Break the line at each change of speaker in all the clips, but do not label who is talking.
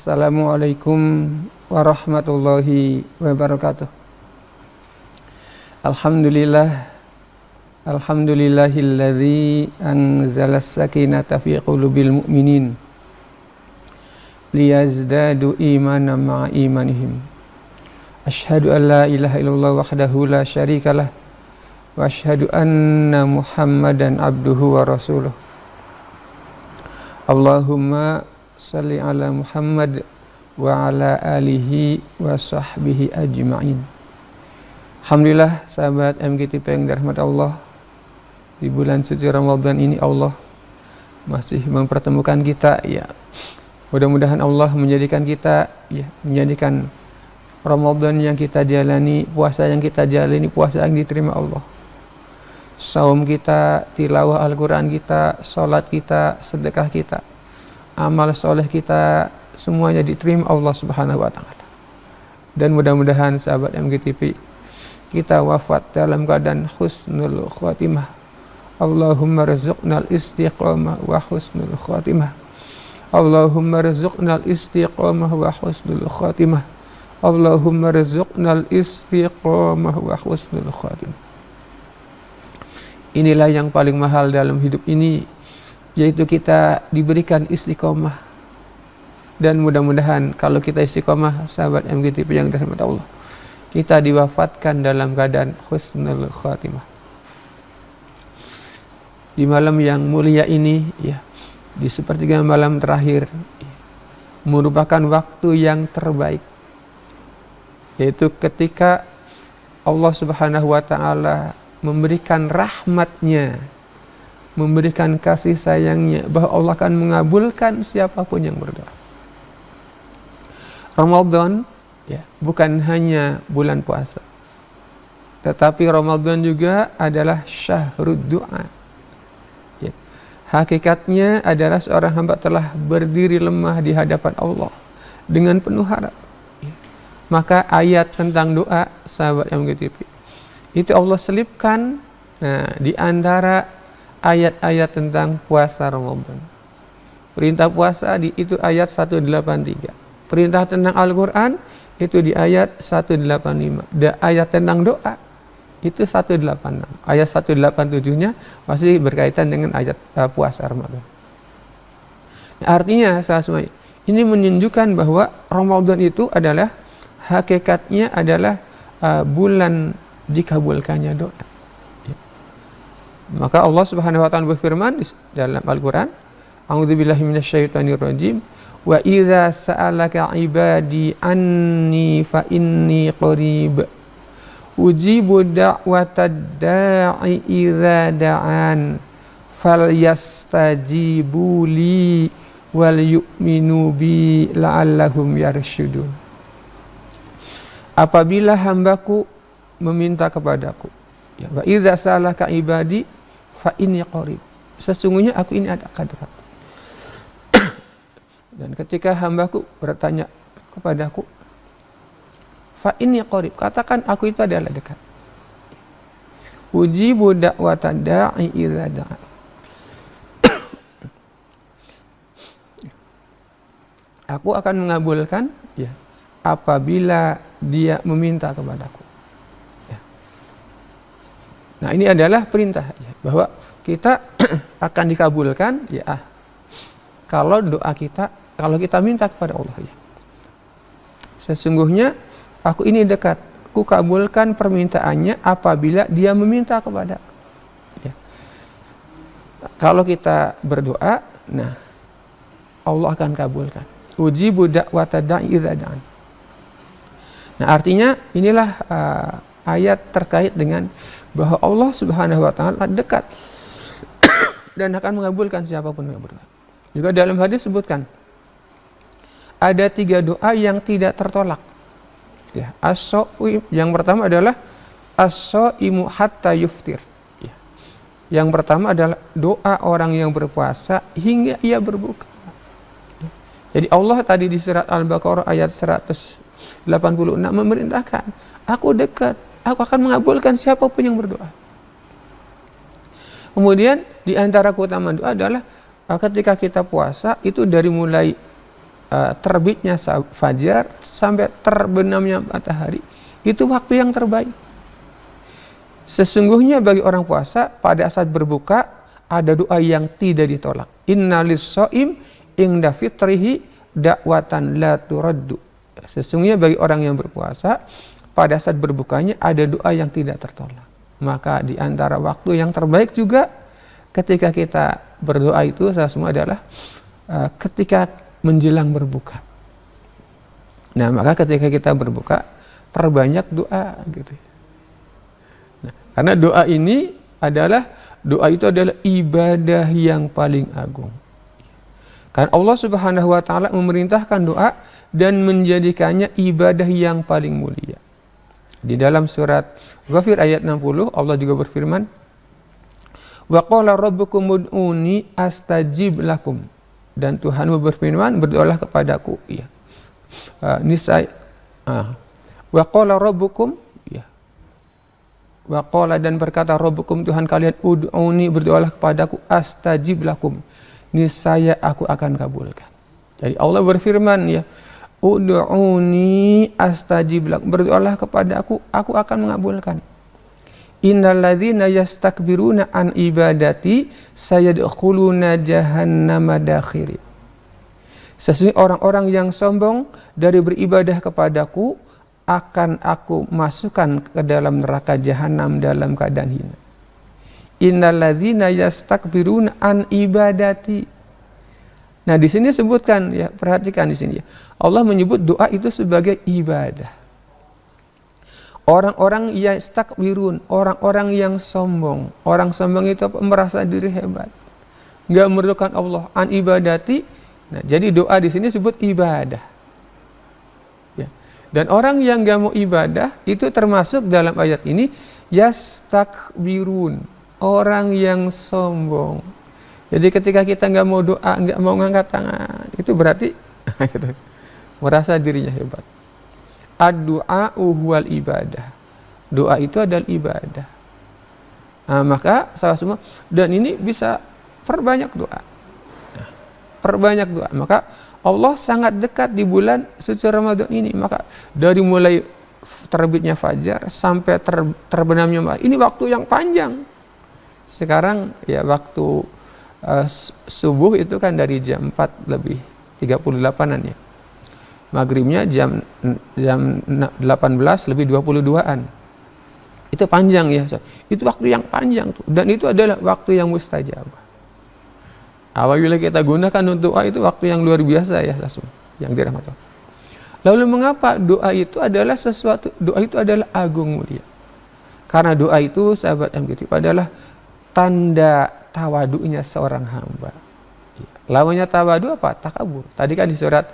Assalamualaikum warahmatullahi wabarakatuh. Alhamdulillahilladzi anzalas sakinata fi qulubil mu'minin liyazdadu imanan ma'a imanihim. Asyhadu an la ilaha illallah wahdahu la syarikalah wa asyhadu anna Muhammadan abduhu wa rasuluh. Allahumma salli ala Muhammad wa ala alihi wa sahbihi ajma'in. Alhamdulillah sahabat MGTP yang dirahmati Allah, di bulan suci Ramadan ini Allah masih mempertemukan kita ya. Mudah-mudahan Allah menjadikan kita ya, menjadikan Ramadan yang kita jalani, puasa yang kita jalani, puasa yang diterima Allah. Saum kita, tilawah Al-Quran kita, salat kita, sedekah kita, amal soleh kita, semuanya diterima Allah Subhanahu wa Ta'ala. Dan mudah-mudahan sahabat MGTP, kita wafat dalam keadaan husnul khatimah. Allahumma rizqnal istiqamah wa husnul khatimah. Allahumma rizqnal istiqamah wa husnul khatimah. Allahumma rizqnal istiqamah wa husnul khatimah. Inilah yang paling mahal dalam hidup ini, yaitu kita diberikan istiqomah. Dan mudah-mudahan kalau kita istiqomah, sahabat MGTP yang dirahmati Allah, kita diwafatkan dalam keadaan husnul khatimah. Di malam yang mulia ini ya, di sepertiga malam terakhir ya, merupakan waktu yang terbaik, yaitu ketika Allah Subhanahu wa Ta'ala memberikan rahmatnya, memberikan kasih sayangnya, bahwa Allah akan mengabulkan siapapun yang berdoa. Ramadan ya, bukan hanya bulan puasa, tetapi Ramadan juga adalah syahrud du'a ya. Hakikatnya adalah seorang hamba telah berdiri lemah di hadapan Allah dengan penuh harap ya. Maka ayat tentang doa, sahabat yang MGTP, itu Allah selipkan di antara ayat-ayat tentang puasa Ramadan. Perintah puasa itu ayat 183. Perintah tentang Al-Quran itu di ayat 185. Dan ayat tentang doa itu 186. Ayat 187-nya masih berkaitan dengan ayat puasa Ramadan. Nah, artinya semuanya ini menunjukkan bahwa Ramadan itu adalah hakikatnya adalah bulan dikabulkannya doa. Maka Allah Subhanahu wa Ta'ala berfirman dalam Al-Quran, A'udzubillahi minasyaitonirrajim, wa idza sa'alaka ibadi anni fa inni qarib ujibu da'watad da'i idza da'an falyastajibu li wal yu'minu bi la'allahum yarshudun. Apabila hambaku meminta kepadaku ya, wa idza sa'alaka ibadi fa inni qarib, sesungguhnya aku ini ada dekat. Dan ketika hambaku bertanya kepadaku, fa inni qarib, katakan aku itu adalah dekat. Ujibu da'watad da'i idza da'a, aku akan mengabulkan ya, apabila dia meminta kepadaku. Nah, ini adalah perintah ya, bahwa kita akan dikabulkan ya kalau doa kita, kalau kita minta kepada Allah ya. Sesungguhnya aku ini dekat, ku kabulkan permintaannya apabila dia meminta kepadaku. Ya. Kalau kita berdoa, nah Allah akan kabulkan. Ujibu da'watad da'i idza da'an. Nah, artinya inilah ayat terkait dengan bahwa Allah Subhanahu wa Ta'ala dekat dan akan mengabulkan siapapun yang berdoa. Juga dalam hadis sebutkan ada 3 doa yang tidak tertolak. Ya, yang pertama adalah as-shaimu hatta yuftir. Ya. Yang pertama adalah doa orang yang berpuasa hingga ia berbuka. Ya. Jadi Allah tadi di surat Al-Baqarah ayat 186 memerintahkan, aku dekat, aku akan mengabulkan siapapun yang berdoa. Kemudian di antara keutamaan doa adalah ketika kita puasa itu dari mulai terbitnya fajar sampai terbenamnya matahari, itu waktu yang terbaik. Sesungguhnya bagi orang puasa pada saat berbuka ada doa yang tidak ditolak. Innalis shaim inda fitrihi da'watan la turaddu. Sesungguhnya bagi orang yang berpuasa pada saat berbukanya ada doa yang tidak tertolak. Maka di antara waktu yang terbaik juga ketika kita berdoa itu semua adalah ketika menjelang berbuka. Nah, maka ketika kita berbuka perbanyak doa gitu. Nah, karena doa itu adalah ibadah yang paling agung. Kan Allah Subhanahu wa taala memerintahkan doa dan menjadikannya ibadah yang paling mulia. Di dalam surat Ghafir ayat 60 Allah juga berfirman, "Wa qala rabbukum ud'uni astajib lakum." Dan Tuhanmu berfirman, berdoalah kepadaku, ya. Wa qala rabbukum, ya. Wa qala, dan berkata rabbukum, Tuhan kalian, ud'uni, berdoalah kepadaku, astajib lakum, niscaya aku akan kabulkan. Jadi Allah berfirman, ya, ud'uni astajib lakum, berdoalah kepada aku akan mengabulkan. Innal ladzina yastakbiruna an ibadati sayadkhuluna jahannama dakhiri. Sesungguhnya orang-orang yang sombong dari beribadah kepadaku akan aku masukkan ke dalam neraka jahanam dalam keadaan hina. Innal ladzina yastakbiruna an ibadati. Nah, di sini sebutkan, ya, perhatikan di sini, ya. Allah menyebut doa itu sebagai ibadah. Orang-orang yang istakbirun, orang-orang yang sombong. Orang sombong itu merasa diri hebat, nggak memerlukan Allah. An ibadati. Nah, jadi doa di sini sebut ibadah. Ya. Dan orang yang nggak mau ibadah itu termasuk dalam ayat ini yastakbirun, orang yang sombong. Jadi ketika kita nggak mau doa, nggak mau ngangkat tangan, itu berarti merasa dirinya hebat. Ad-du'a huwal ibadah. Doa itu adalah ibadah. Nah, maka salah semua, dan ini bisa perbanyak doa. Nah, perbanyak doa. Maka Allah sangat dekat di bulan suci Ramadan ini. Maka dari mulai terbitnya fajar sampai terbenamnya matahari, ini waktu yang panjang. Sekarang ya waktu subuh itu kan dari jam 4 lebih 38-an ya. Maghribnya jam 18 lebih 22-an. Itu panjang ya. Itu waktu yang panjang tuh. Dan itu adalah waktu yang mustajabah. Apabila kita gunakan untuk doa, itu waktu yang luar biasa ya, yang dirahmati Allah. Lalu mengapa doa itu adalah sesuatu, doa itu adalah agung mulia? Karena doa itu, sahabat MGTV, adalah tanda tawadunya seorang hamba. Lawannya tawadu apa? Takabur. Tadi kan di surat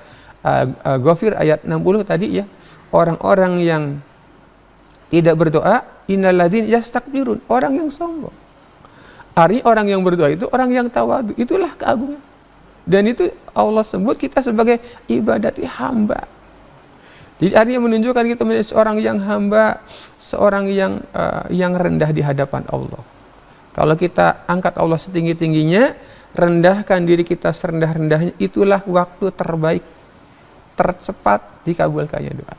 Ghafir ayat 60 tadi, ya, orang-orang yang tidak berdoa, innal ladzina yastakbirun, orang yang sombong. Artinya orang yang berdoa itu orang yang tawadu, itulah keagungan. Dan itu Allah sebut kita sebagai ibadati hamba. Jadi artinya menunjukkan kita menjadi seorang yang hamba, seorang yang rendah di hadapan Allah. Kalau kita angkat Allah setinggi-tingginya, rendahkan diri kita serendah-rendahnya, itulah waktu terbaik, tercepat dikabulkannya doa.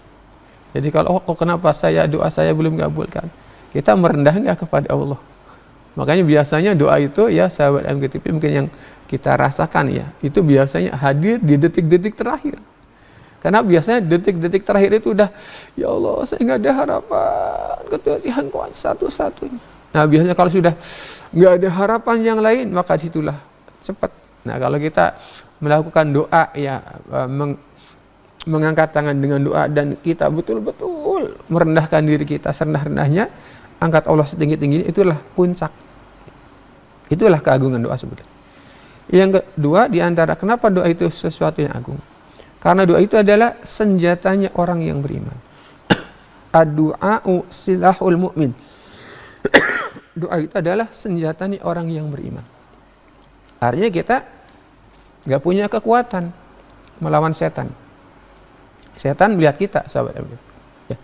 Jadi kalau kok kenapa doa saya belum dikabulkan, kita merendah enggak kepada Allah. Makanya biasanya doa itu, ya sahabat MGTV, mungkin yang kita rasakan, ya, itu biasanya hadir di detik-detik terakhir. Karena biasanya detik-detik terakhir itu udah, ya Allah, saya nggak ada harapan, kecuali Engkau satu-satunya. Nah, biasanya kalau sudah nggak ada harapan yang lain, maka disitulah cepat. Nah, kalau kita melakukan doa, ya, mengangkat tangan dengan doa, dan kita betul-betul merendahkan diri kita serendah-rendahnya, angkat Allah setinggi-tingginya, itulah puncak. Itulah keagungan doa sebetulnya. Yang kedua, diantara kenapa doa itu sesuatu yang agung, karena doa itu adalah senjatanya orang yang beriman. Ad-du'a'u silahul mu'min. Doa itu adalah senjatanya orang yang beriman. Artinya kita gak punya kekuatan melawan setan. Setan melihat kita, sahabat. Ya.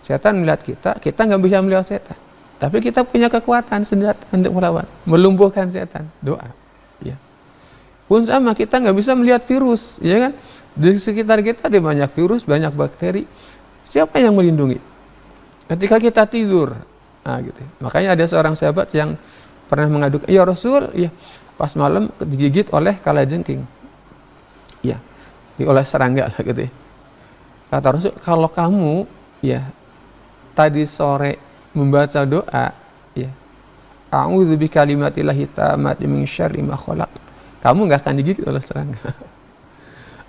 Setan melihat kita gak bisa melihat setan. Tapi kita punya kekuatan senjata untuk melawan, melumpuhkan setan. Doa. Ya. Pun sama, kita nggak bisa melihat virus, ya kan? Di sekitar kita ada banyak virus, banyak bakteri. Siapa yang melindungi? Ketika kita tidur, nah gitu. Makanya ada seorang sahabat yang pernah mengadukan, ya Rasul, ya pas malam digigit oleh kalajengking, ya, oleh serangga lah gitu. Ya. Kata Rasul, kalau kamu, ya, tadi sore membaca doa, ya, a'udzu bikalimatillahi tammati min syarri ma khalaq, kamu nggak akan digigit oleh serangga.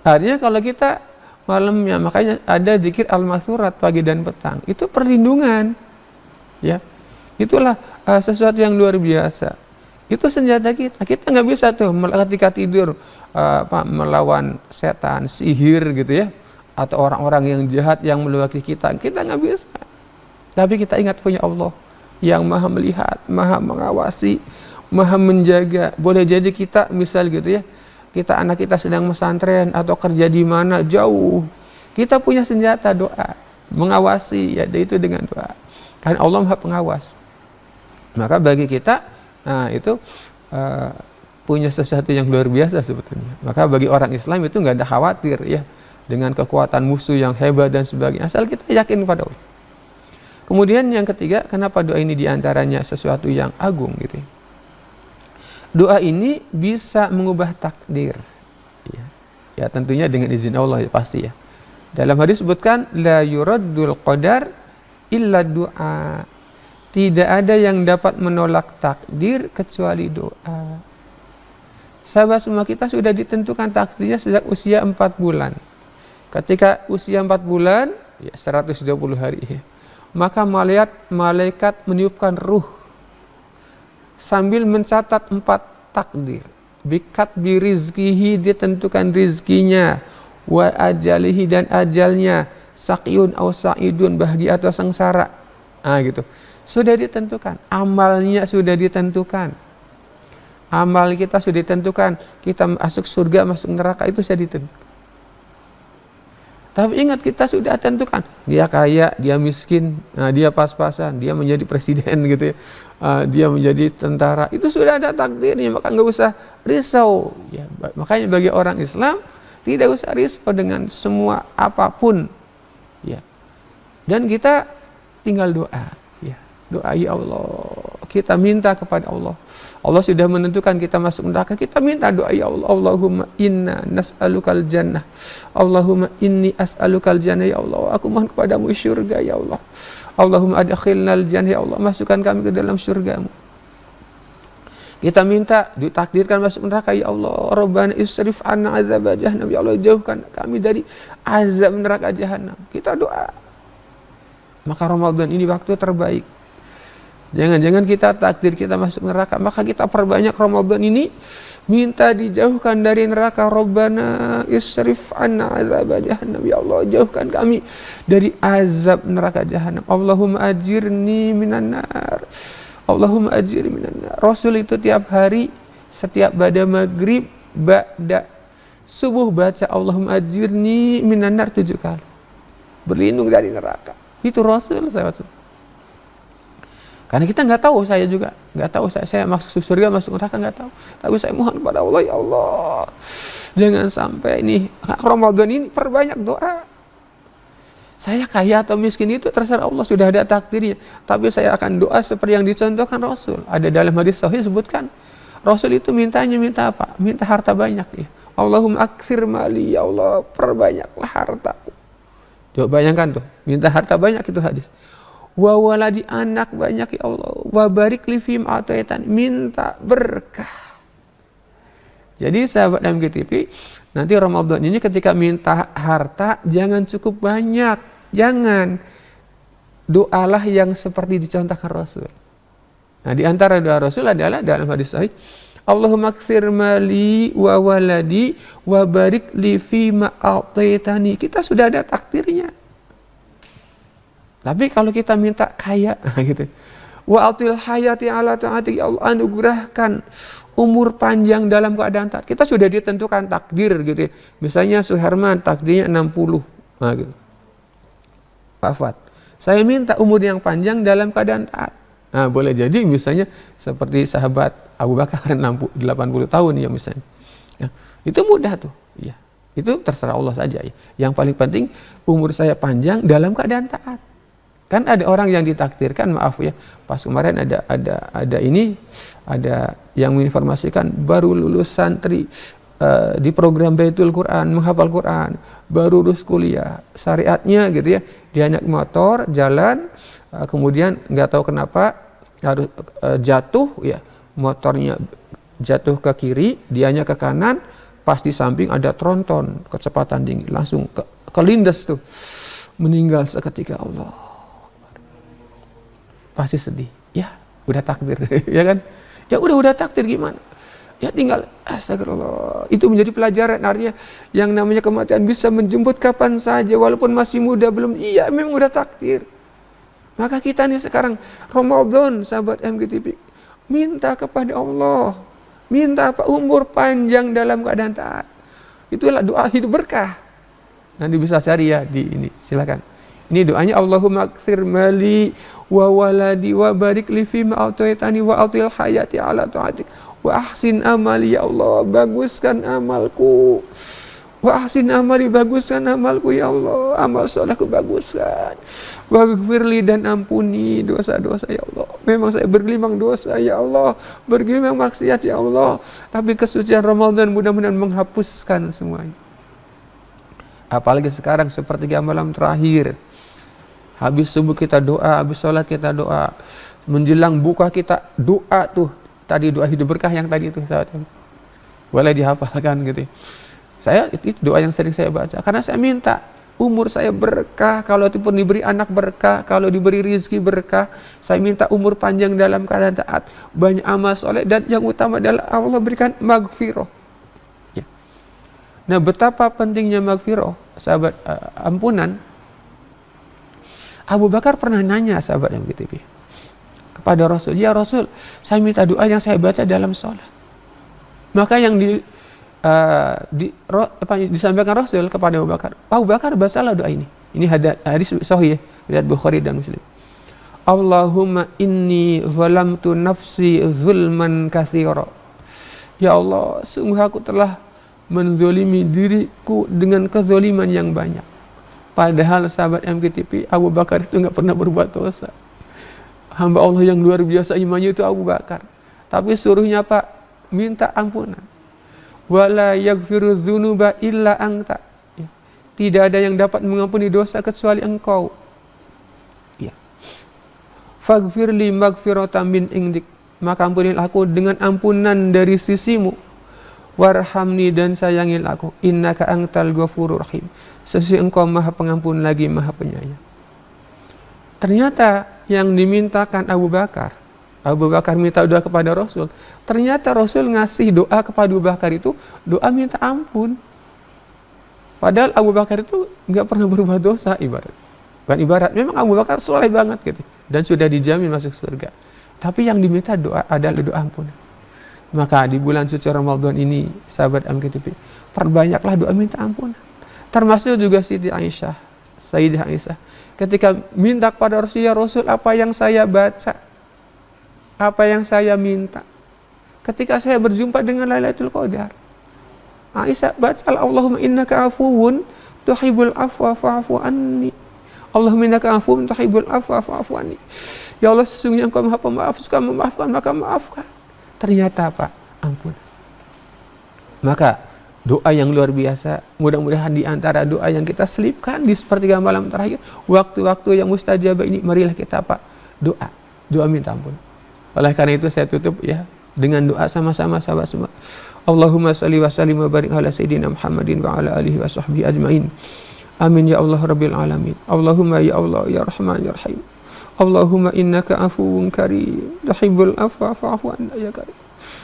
Artinya kalau kita malamnya, makanya ada zikir al-masurat pagi dan petang, itu perlindungan, ya, itulah sesuatu yang luar biasa. Itu senjata kita. Kita nggak bisa tuh ketika tidur melawan setan, sihir gitu ya, atau orang-orang yang jahat yang melukai kita nggak bisa. Tapi kita ingat punya Allah yang maha melihat, maha mengawasi, maha menjaga. Boleh jadi kita misal gitu ya, anak kita sedang pesantren atau kerja di mana jauh, kita punya senjata doa, mengawasi, ya itu dengan doa. Karena Allah maha pengawas. Maka bagi kita, nah itu punya sesuatu yang luar biasa sebetulnya. Maka bagi orang Islam itu nggak ada khawatir ya dengan kekuatan musuh yang hebat dan sebagainya. Asal kita yakin kepada Allah. Kemudian yang ketiga, kenapa doa ini diantaranya sesuatu yang agung gitu ya. Doa ini bisa mengubah takdir. Ya tentunya dengan izin Allah ya pasti ya. Dalam hadis sebutkan la yuraddul qadar illa doa. Tidak ada yang dapat menolak takdir kecuali doa. Sahabat semua kita sudah ditentukan takdirnya sejak usia 4 bulan. Ketika usia 4 bulan, ya 120 hari. Maka malaikat meniupkan ruh sambil mencatat 4 takdir. Bikat birizkihi, ditentukan rizkinya, wa ajalihi, dan ajalnya, saqiyun aw sa'idun, bahagia atau sengsara. Gitu. Sudah ditentukan, amalnya sudah ditentukan. Amal kita sudah ditentukan, kita masuk surga, masuk neraka itu sudah ditentukan. Tapi ingat, kita sudah tentukan, dia kaya, dia miskin, dia pas-pasan, dia menjadi presiden gitu ya, dia menjadi tentara, itu sudah ada takdirnya, maka nggak usah risau. Ya, makanya bagi orang Islam tidak usah risau dengan semua apapun, ya. Dan kita tinggal doa, ya, doa ya Allah, kita minta kepada Allah. Allah sudah menentukan kita masuk neraka, kita minta doa ya Allah. Allahumma inna nas'alukal jannah. Allahumma inni as'alukal jannah ya Allah. Aku mohon kepadamu syurga ya Allah. Allahumma adkhilnal jannah ya Allah. Masukkan kami ke dalam syurgamu. Kita minta ditakdirkan masuk neraka ya Allah. Rabbana isrif anna azab jahannam ya Allah. Jauhkan kami dari azab neraka jahannam. Kita doa. Maka Ramadan ini waktu terbaik. Jangan-jangan kita takdir kita masuk neraka, maka kita perbanyak Ramadan ini minta dijauhkan dari neraka. Rabbana isrif anna azab jahannam ya Allah, jauhkan kami dari azab neraka jahannam. Allahumma ajirni minan nar. Allahumma ajirni minan nar. Rasul itu tiap hari, setiap pada maghrib, ba'da subuh baca Allahumma ajirni minan nar 7 kali. Berlindung dari neraka. Itu Rasul, sahabat. Karena kita nggak tahu, saya juga nggak tahu, saya masuk surga masuk neraka nggak tahu. Tapi saya mohon kepada Allah, ya Allah, jangan sampai ini Ramadan ini perbanyak doa. Saya kaya atau miskin itu terserah Allah, sudah ada takdirnya. Tapi saya akan doa seperti yang dicontohkan Rasul. Ada dalam hadis sahih sebutkan, Rasul itu minta apa? Minta harta banyak ya. Allahumma aktsir mali, ya Allah, perbanyaklah hartaku. Coba bayangkan tuh, minta harta banyak itu hadis. Wa waladi, anak banyak ya Allah. Wa barik li fim ataitan, minta berkah. Jadi sahabat MGTV, nanti Ramadan ini ketika minta harta jangan cukup banyak, jangan. Doalah yang seperti dicontohkan Rasul. Nah, di antara doa Rasul adalah dalam hadis sahih, Allahumma aktsir mali wa waladi wa barik li fima ataitani. Kita sudah ada takdirnya. Tapi kalau kita minta kaya gitu. Wa atil hayati ala ta'ati, ya Allah, anugerahkan umur panjang dalam keadaan taat. Kita sudah ditentukan takdir gitu ya. Misalnya Suherman takdirnya 60. Nah gitu. Wafat. Saya minta umur yang panjang dalam keadaan taat. Nah, boleh jadi misalnya seperti sahabat Abu Bakar 80 tahun ya misalnya. Ya, itu mudah tuh. Ya, itu terserah Allah saja. Ya. Yang paling penting umur saya panjang dalam keadaan taat. Kan ada orang yang ditakdirkan, maaf ya, pas kemarin ada yang menginformasikan baru lulus santri di program Baitul Quran, menghafal Quran, baru lulus kuliah, syariatnya gitu ya, dia naik motor jalan, kemudian nggak tahu kenapa harus jatuh ya, motornya jatuh ke kiri, dianya ke kanan, pas di samping ada tronton kecepatan tinggi, langsung kelindes tuh, meninggal seketika. Allah, pasti sedih, ya udah takdir ya kan, ya udah takdir, gimana ya, tinggal astagfirullah. Itu menjadi pelajaran, artinya yang namanya kematian bisa menjemput kapan saja walaupun masih muda, belum, iya memang udah takdir. Maka kita nih sekarang Ramadan, sahabat MGTV, minta kepada Allah, minta apa? Umur panjang dalam keadaan taat. Itulah doa hidup berkah. Nanti bisa cari ya di ini, silakan. Ini doanya, Allahumma akthir mali wa waladi wa barik li fima a'taitani wa atil hayati ala ta'atik wa ahsin amali, ya Allah, baguskan amalku. Wa ahsin amali, baguskan amalku ya Allah, amal solehku baguskan. Waghfirli, dan ampuni dosa-dosa ya Allah. Memang saya bergelimang dosa ya Allah, bergelimang maksiat ya Allah, tapi kesucian Ramadan mudah-mudahan menghapuskan semuanya. Apalagi sekarang sepertiga malam terakhir, habis subuh kita doa, habis sholat kita doa, menjelang buka kita doa tuh. Tadi doa hidup berkah yang tadi itu, sahabat, boleh dihafalkan gitu. Saya itu doa yang sering saya baca, karena saya minta umur saya berkah, kalau itu pun diberi anak berkah, kalau diberi rizki berkah. Saya minta umur panjang dalam keadaan taat, banyak amal soleh, dan yang utama adalah Allah berikan maghfirah. Ya. Nah, betapa pentingnya maghfirah, sahabat, ampunan. Abu Bakar pernah nanya, sahabat MGTV, kepada Rasul, ya Rasul, saya minta doa yang saya baca dalam sholat. Maka yang disampaikan Rasul kepada Abu Bakar, bacalah doa ini. Ini hadis sahih riwayat Bukhari dan Muslim. Allahumma inni zalamtu nafsi zulman katsira. Ya Allah, sungguh aku telah menzalimi diriku dengan kezaliman yang banyak. Padahal sahabat MGTV, Abu Bakar itu nggak pernah berbuat dosa. Hamba Allah yang luar biasa imannya itu Abu Bakar. Tapi suruhnya Pak, minta ampunan. Wala yaghfiru dzunuba illa anta. Ya. Tidak ada yang dapat mengampuni dosa kecuali Engkau. Ya. Faghfirli maghfiratan min indik. Maka ampunilah aku dengan ampunan dari sisimu. Warhamni, dan sayangilah aku. Innaka antal ghafurur rahim. Sesungguhnya Engkau Maha Pengampun lagi Maha Penyayang. Ternyata yang dimintakan Abu Bakar minta doa kepada Rasul. Ternyata Rasul ngasih doa kepada Abu Bakar itu doa minta ampun. Padahal Abu Bakar itu nggak pernah berbuat dosa, ibarat. Memang Abu Bakar soleh banget gitu, dan sudah dijamin masuk surga. Tapi yang diminta doa adalah doa ampunan. Maka di bulan suci Ramadan ini, sahabat MGTV, perbanyaklah doa minta ampunan. Termasuk juga Sayyidah Aisyah, ketika minta kepada Rasul, ya Rasul, apa yang saya baca, apa yang saya minta ketika saya berjumpa dengan Lailatul Qadar. Aisyah, bacalah Allahumma innaka afuwun tuhibbul afwa fa'fu anni. Allahumma innaka afuwun tuhibbul afwa fa'fu anni. Ya Allah, sesungguhnya Engkau Maha Pemaaf, suka memaafkan, maka maafkan. Ternyata apa? Ampun. Maka doa yang luar biasa, mudah-mudahan di antara doa yang kita selipkan di sepertiga malam terakhir, waktu-waktu yang mustajabah ini, marilah kita apa? Doa minta ampun. Oleh karena itu saya tutup ya dengan doa sama-sama sahabat semua. Allahumma shalli wa sallim wa barik ala sayyidina Muhammadin wa ala alihi wa sahbihi ajmain. Amin ya Allah rabbil alamin. Allahumma ya Allah ya Rahman ya Rahim. Allahumma innaka afuwun karim, tuhibbul afwa fa'fu anna ya karim.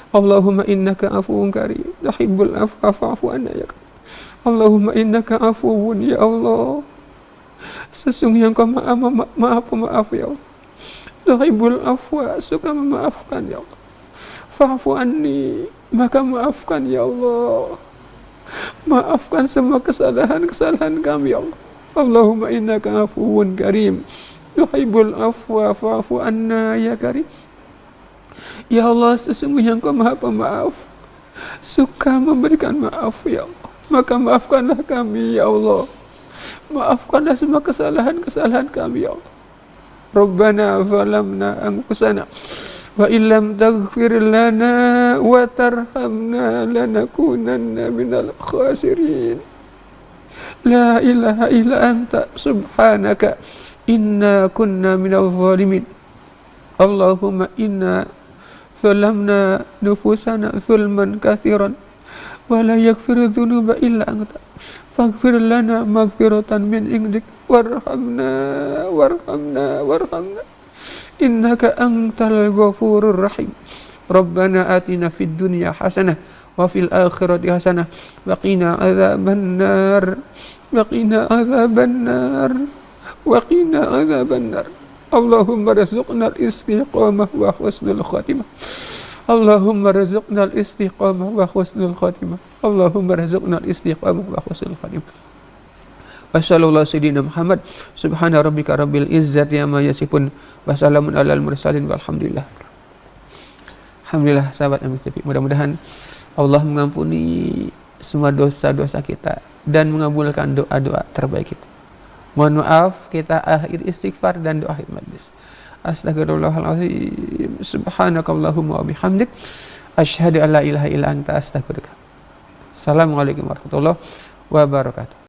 Allahumma innaka afuwun karim, tuhibbul afwa fa'fu anna ya karim. Allahumma innaka afuwun ya Allah, sesungguhnya Engkau maaf pemaaf ya Allah. Tuhibbul afwa, suka memaafkan ya Allah. Fa'fu anni, maka maafkan ya Allah. Maafkan semua kesalahan-kesalahan kami ya Allah. Allahumma innaka afuwun karim, tuhibbul afwa fa'fu anna ya karim. Ya Allah, sesungguhnya Engkau Maha Pemaaf, suka memberikan maaf ya Allah. Maka maafkanlah kami ya Allah. Maafkanlah semua kesalahan-kesalahan kami ya Allah. Rabbana zalamna anfusana wa illam taghfir lana wa tarhamna lanakunanna minal khasirin. La ilaha illa anta subhanaka inna kunna minal zalimin. Allahumma inna zalamna nufusana zulman katsiran wa la yaghfiru dzunuba illa anta faghfir lana maghfiratan min indik warhamna innaka antal ghafurur rahim. Rabbana atina fid dunya hasanah wa fil akhirati hasanah wa qina adzabannar Allahumma razuqna al-istiqamah wa husnul khatimah. Allahumma razuqna al-istiqamah wa husnul khatimah. Allahumma razuqna al-istiqamah wa husnul khatimah. Wa sallallahu sayyidina Muhammad subhana rabbika rabbil izzati amma yasifun wa salamun alal mursalin walhamdulillah. Alhamdulillah sahabat MTV, mudah-mudahan Allah mengampuni semua dosa-dosa kita dan mengabulkan doa-doa terbaik kita. Mohon maaf, kita akhir istighfar dan doa akhir majlis. Astaghfirullahaladzim. Subhanakallahumma wa bihamdik. Asyhadu an la ilaha illa anta astaghfiruka. Assalamualaikum warahmatullahi wabarakatuh.